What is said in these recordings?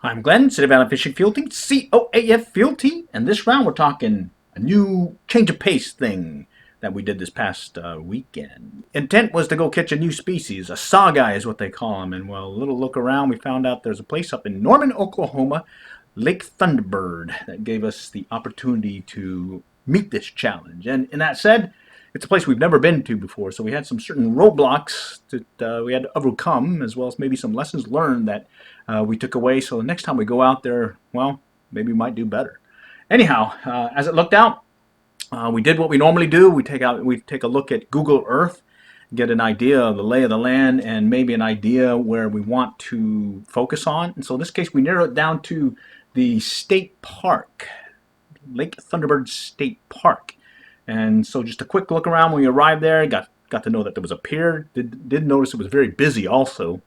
I'm Glenn, City Valley Fishing Field Team, COAF Field Team, and this round we're talking a new change of pace thing that we did this past weekend. Intent was to go catch a new species, a Saugeye is what they call them, and well, a little look around, we found out there's a place up in Norman, Oklahoma, Lake Thunderbird, that gave us the opportunity to meet this challenge. And that said, it's a place we've never been to before, so we had some certain roadblocks that we had to overcome, as well as maybe some lessons learned that we took away. So the next time we go out there, well, maybe we might do better. Anyhow, as it looked out, we did what we normally do. We take a look at Google Earth, get an idea of the lay of the land, and maybe an idea where we want to focus on. And so in this case, we narrowed it down to the state park, Lake Thunderbird State Park. And so just a quick look around when we arrived there, got to know that there was a pier. Did notice it was very busy also.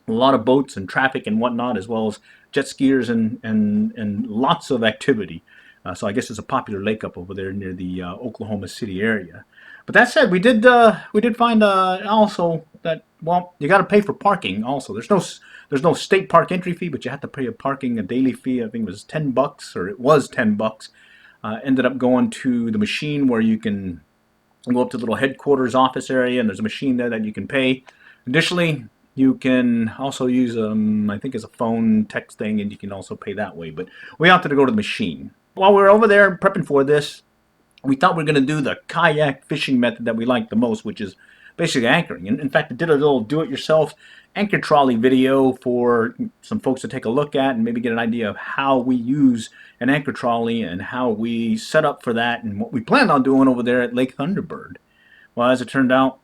A lot of boats and traffic and whatnot, as well as jet skiers and lots of activity. So I guess it's a popular lake up over there near the Oklahoma City area. But that said, we did find also that, well, you got to pay for parking also. There's no state park entry fee, but you have to pay a daily fee. I think it was $10, or it was $10. Ended up going to the machine where you can go up to the little headquarters office area, and there's a machine there that you can pay. Additionally, you can also use, I think it's a phone text thing, and you can also pay that way. But we opted to go to the machine. While we were over there prepping for this, we thought we were going to do the kayak fishing method that we like the most, which is basically anchoring. And in fact, I did a little do-it-yourself anchor trolley video for some folks to take a look at and maybe get an idea of how we use an anchor trolley and how we set up for that and what we plan on doing over there at Lake Thunderbird. Well, as it turned out,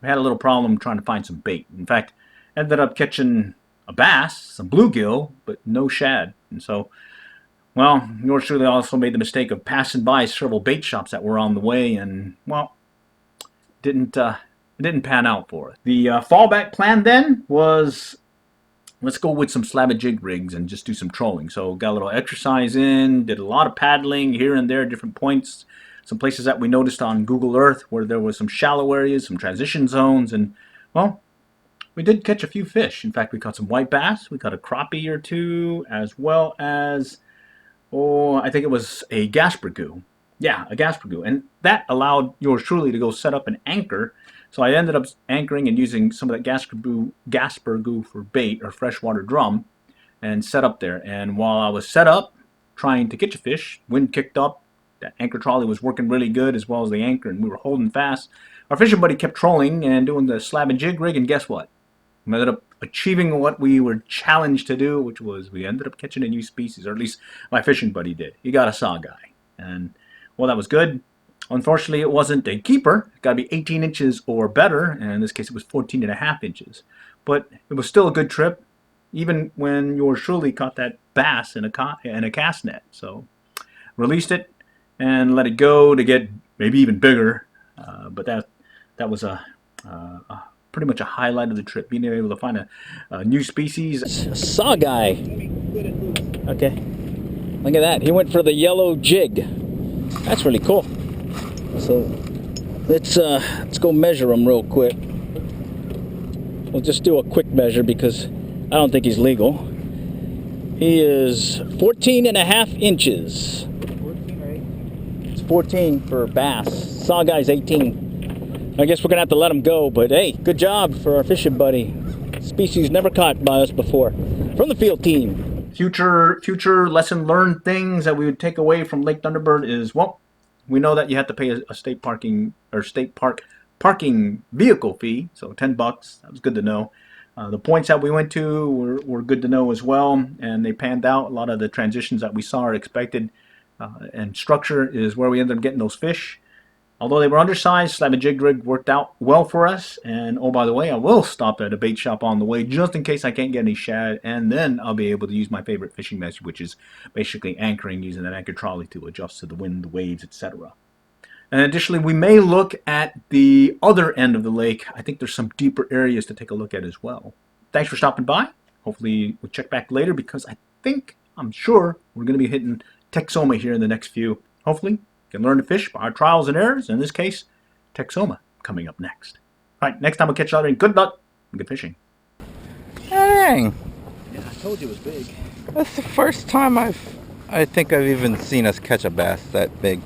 we had a little problem trying to find some bait. In fact, ended up catching a bass, some bluegill, but no shad. And so, well, yours truly also made the mistake of passing by several bait shops that were on the way, and, well, it didn't pan out for us. The fallback plan then was, let's go with some slab and jig rigs and just do some trolling. So got a little exercise in, did a lot of paddling here and there, different points, some places that we noticed on Google Earth where there was some shallow areas, some transition zones, and, well, we did catch a few fish. In fact, we caught some white bass, we caught a crappie or two, as well as, I think it was a gaspergoo. Yeah, a gaspergoo. And that allowed yours truly to go set up an anchor. So I ended up anchoring and using some of that gaspergoo for bait, or freshwater drum, and set up there. And while I was set up trying to catch a fish, wind kicked up, that anchor trolley was working really good, as well as the anchor, and we were holding fast. Our fishing buddy kept trolling and doing the slab and jig rig, and guess what? We ended up achieving what we were challenged to do, which was we ended up catching a new species, or at least my fishing buddy did. He got a Saugeye. And, well, that was good. Unfortunately, it wasn't a keeper. It's got to be 18 inches or better, and in this case it was 14 and a half inches. But it was still a good trip, even when yours truly caught that bass in a cast net. So released it and let it go to get maybe even bigger. But that was pretty much a highlight of the trip, being able to find a new species. Saugeye. Okay. Look at that. He went for the yellow jig. That's really cool. So let's go measure him real quick. We'll just do a quick measure because I don't think he's legal. He is 14 and a half inches. 14, right? It's 14 for bass. Saugeye's 18. I guess we're gonna have to let him go, but hey, good job for our fishing buddy. Species never caught by us before. From the field team. Future lesson learned things that we would take away from Lake Thunderbird is, well, we know that you have to pay a state park parking vehicle fee, so $10. That was good to know. The points that we went to were good to know as well, and they panned out. A lot of the transitions that we saw are expected, and structure is where we ended up getting those fish. Although they were undersized, slab and jig rig worked out well for us. And oh, by the way, I will stop at a bait shop on the way just in case I can't get any shad, and then I'll be able to use my favorite fishing method, which is basically anchoring using an anchor trolley to adjust to the wind, the waves, etc. And additionally, we may look at the other end of the lake. I think there's some deeper areas to take a look at as well. Thanks for stopping by. Hopefully we'll check back later, because I'm sure we're going to be hitting Texoma here in the next few. Hopefully can learn to fish by our trials and errors. In this case, Texoma coming up next. All right, next time we'll catch you later. Good luck and good fishing. Dang. Yeah, I told you it was big. That's the first time I think I've even seen us catch a bass that big.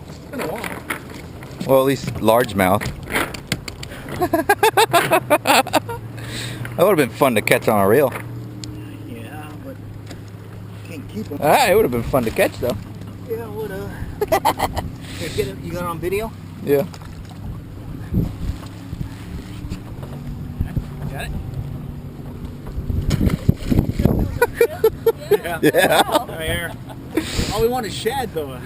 It's been a while. Well, at least largemouth. That would have been fun to catch on a reel. Yeah, but can't keep them. Ah, it would have been fun to catch though. Yeah, would have. Here, get it. You got it on video? Yeah. Got it? Yeah. Right here. All we want is shad, though.